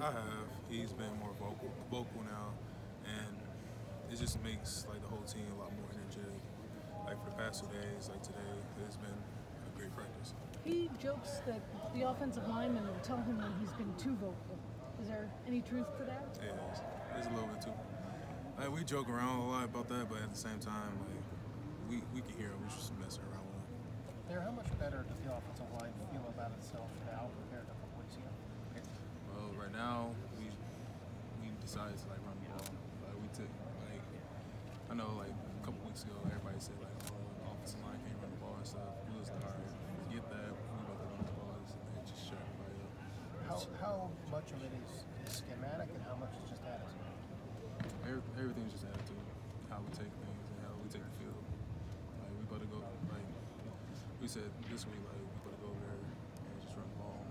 I have. He's been more vocal now, and it just makes like the whole team a lot more energetic. Like for the past 2 days, like today, it's been a great practice. He jokes that the offensive linemen will tell him when he's been too vocal. Is there any truth to that? Yeah, there's a little bit too. Like we joke around a lot about that, but at the same time, like we can hear him. We're just messing around with him. Thayer, how much better does the offensive line feel about itself now compared to a couple weeks ago? Well, right now we decided to like run the ball. Like we took like I know like a couple weeks ago everybody said like oh the offensive line can't run the ball and stuff. We was like all right, forget that. We about to run the ball and just shut everybody up. How much of it is schematic and how much is just attitude? Everything's just attitude. How we take things and how we take the field. Like we about to go like we said this week like we about to go over there and just run the ball.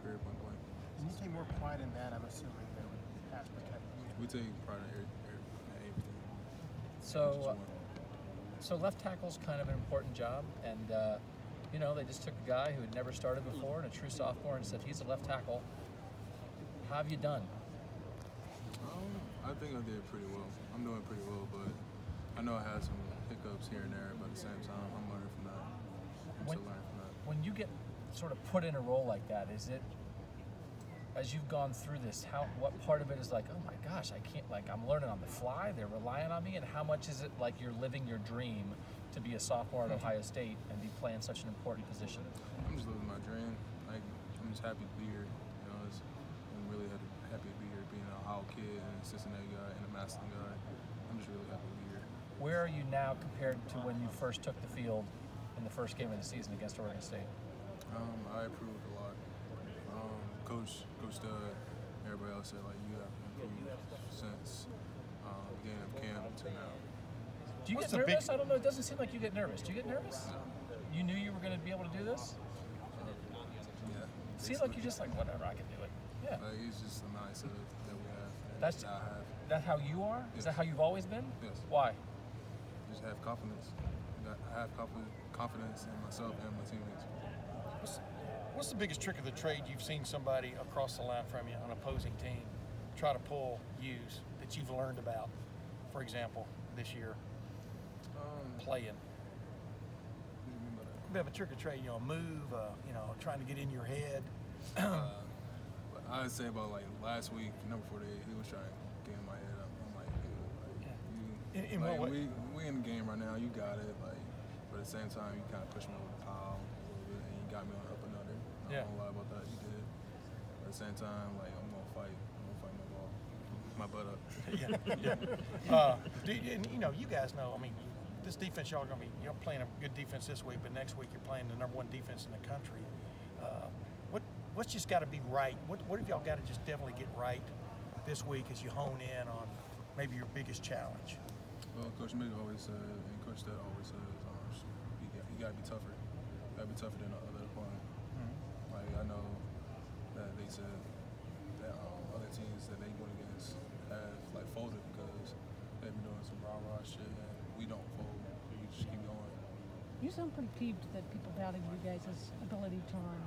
Period, point blank. And you take more pride in that, I'm assuming, than pass protecting. We take pride in everything. So left tackle's kind of an important job, and you know, they just took a guy who had never started before and a true sophomore and said he's a left tackle. How have you done? I think I did pretty well. I'm doing pretty well, but I know I had some hiccups here and there, but at the same time, I'm learning from that. I'm still learning from that. When you get sort of put in a role like that, is it, as you've gone through this, what part of it is like, oh my gosh, I can't, like I'm learning on the fly, they're relying on me, and how much is it like you're living your dream to be a sophomore at Ohio State and be playing such an important position? I'm just living my dream. Like I'm just happy to be here. You know, I'm really happy to be here, being an Ohio kid and a Cincinnati guy and a Massillon guy. I'm just really happy to be here. Where are you now compared to when you first took the field in the first game of the season against Oregon State? I improved a lot. Coach Stud, everybody else said like you have improved since the beginning of camp to now. Do you get nervous? I don't know. It doesn't seem like you get nervous. Do you get nervous? No. You knew you were going to be able to do this? Yeah. Seems like you're just like, whatever, I can do it. Yeah. Like, it's just a mindset that we have. That's I have. That how you are? Yes. Is that how you've always been? Yes. Why? Just have confidence. I have confidence in myself and my teammates. What's the biggest trick of the trade you've seen somebody across the line from you, an opposing team, try to use that you've learned about, for example, this year, playing? What do you mean by that? A bit of a trick or trade, you know, a move, you know, trying to get in your head. I'd say about like last week, number 48, he was trying to get in my head. I'm like, dude, like, In what way? we in the game right now. You got it. Like, but at the same time, you kind of pushed me over the pile a little bit, and you got me on up and under. I don't lie about that. You did. But at the same time, like I'm gonna fight. I'm gonna fight my ball, my butt up. And you know, you guys know. I mean, this defense, y'all are gonna be playing a good defense this week, but next week you're playing the #1 defense in the country. What's just got to be right? What have y'all got to just definitely get right this week as you hone in on maybe your biggest challenge? Well, Coach Mick always said, and Coach Stud always says, you got to be tougher. You got to be tougher than the other opponent. Like I know that they said that other teams that they went against have like folded because they've been doing some rah-rah shit, and we don't fold. We just keep going. You sound pretty peeved that people doubted you guys' ability to run.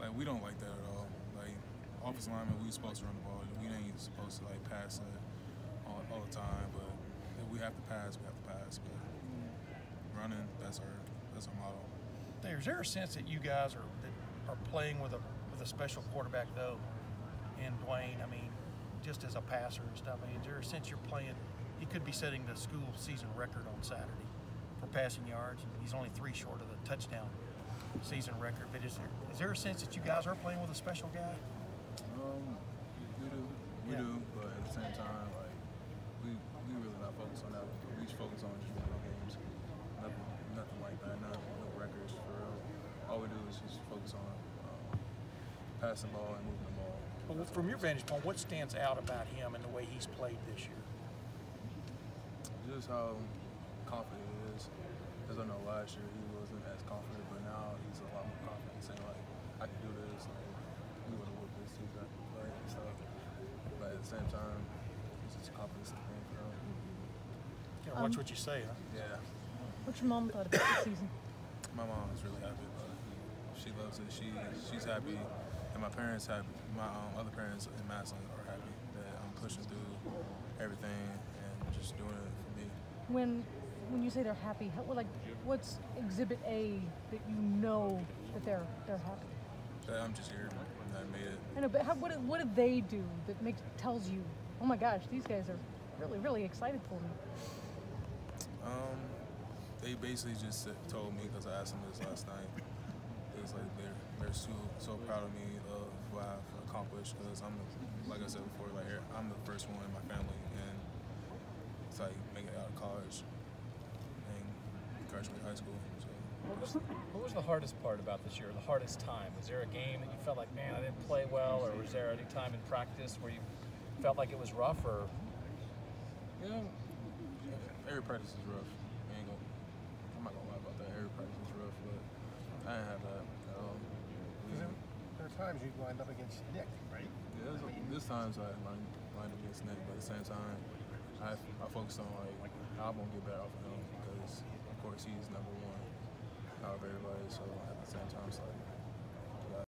Like we don't like that at all. Like offensive linemen, we supposed to run the ball. We ain't supposed to like pass it all the time. But if we have to pass, we have to pass. But running, that's our motto. Is there a sense that you guys are playing with a special quarterback though, in Dwayne? I mean, just as a passer and stuff. I mean, is there a sense you're playing? He could be setting the school season record on Saturday for passing yards, and he's only 3 short of the touchdown season record. But is there a sense that you guys are playing with a special guy? We do, but at the same time, like we really not focused on that. We just focus on just winning games. Nothing like that. No records for real. All we do is just focus on passing the ball and moving the ball. Well, from your vantage point, what stands out about him and the way he's played this year? Just how confident he is. Because I know last year he wasn't as confident, but now he's a lot more confident, saying like, I can do this, like, we would have whooped this too, like, and stuff. But at the same time, it's just confidence thing for him. You gotta watch what you say, huh? Yeah. What's your mom thought about the season? My mom is really happy about it. She loves it. She's happy And my parents happy. My other parents in Madison are happy that I'm pushing through everything and just doing it for me. When you say they're happy, what's Exhibit A that you know that they're happy? That I'm just here and I made it. I know, but what do they do that tells you, oh my gosh, these guys are really, really excited for me? They basically just told me, because I asked them this last night, it's like they're so proud of me of what I've accomplished, because like I said before, like I'm the first one in my family, and it's like making it out of college and graduate high school. So. What was the hardest part about this year, the hardest time? Was there a game that you felt like, man, I didn't play well, or was there any time in practice where you felt like it was rough, or? Yeah, every practice is rough. I'm not gonna lie about that. Every practice is rough, but I didn't have that at all. There are times you wind up against Nick, right? Yeah, there's times I lined against Nick, but at the same time, I focused on like how I'm gonna get better off of him, because of course he's number one out of everybody. So at the same time, it's like